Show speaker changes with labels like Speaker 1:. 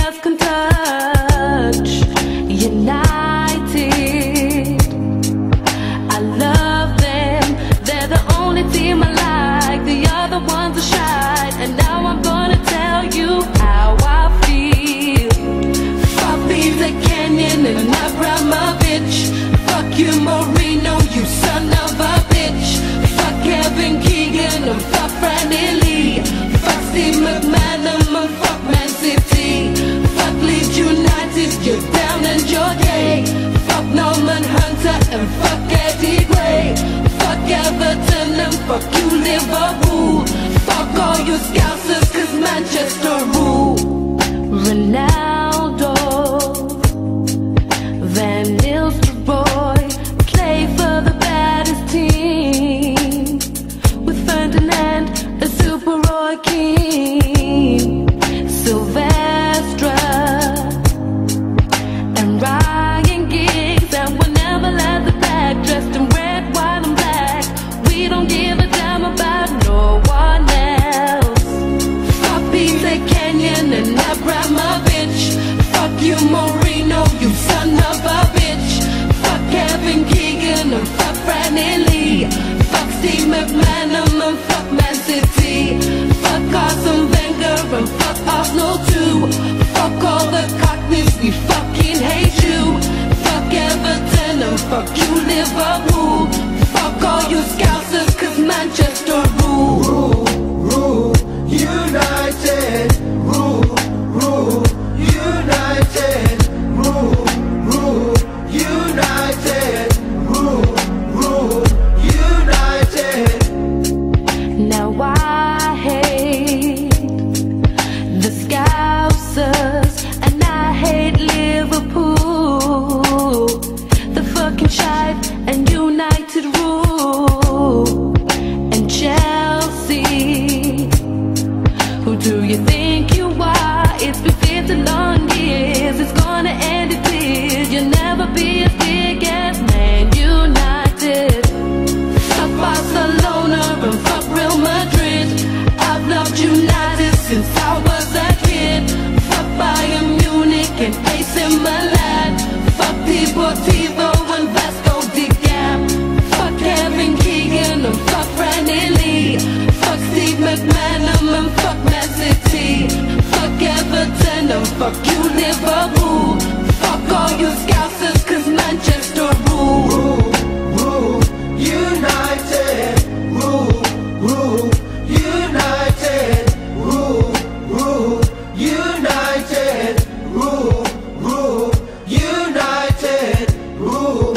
Speaker 1: else can touch. United, I love them. They're the only team I like. The other ones are shy. And now I'm gonna tell you how I feel. Fuck Lisa Canyon and Abramovich. Fuck you, Marino, you son of a bitch. Fuck Kevin Keegan and fuck Franny Lee. Fuck Steve McManaman and fuck Man City. Fuck Leeds United, you're down and you're gay. Fuck Norman Hunter and fuck Eddie Gray. Fuck Everton and fuck you, Liverpool. Fuck all you Scousers, cause Manchester rule. Ronaldo, Van Nistelrooy play for the baddest team, with Ferdinand and Super Roy Keane, Sylvester and Ryan Giggs, and we'll never let the back, dressed in red, white and black. We don't give a damn about no one else. Fuck Peter Kenyon and Abramovich. Fuck you, Marino, you son of a bitch. Fuck Kevin Keegan and fuck Franny Lee. Fuck Steve McManaman and fuck Man City. Fuck Arsene Wenger and fuck Arsenal too. Fuck all the cockneys, we fucking hate you. Fuck Everton and fuck you, Liverpool. Fuck all you Scousers, cause Manchester rule.
Speaker 2: Rule, United. Rule, United. Rule, United. Rule, United.
Speaker 1: Now I hate the Scousers and I hate Liverpool. The fucking shite and United rule. And Chelsea, who do you think you are? It's been 50 long years, it's gonna end in tears. You'll never be as big as Man United. Fuck Barcelona and fuck Real Madrid. I've loved United since I was a kid. Fuck Bayern Munich and AC Milan. Fuck Deportivo and Vasco da Gama. Fuck Kevin Keegan and fuck Franny Lee. Fuck Steve McManaman and fuck Man City. Fuck Everton and fuck you, Liverpool. Fuck all you Scousers, cause Manchester rule.
Speaker 2: Rule, United. Rule, United. Rule, United. Rule, United. Rule,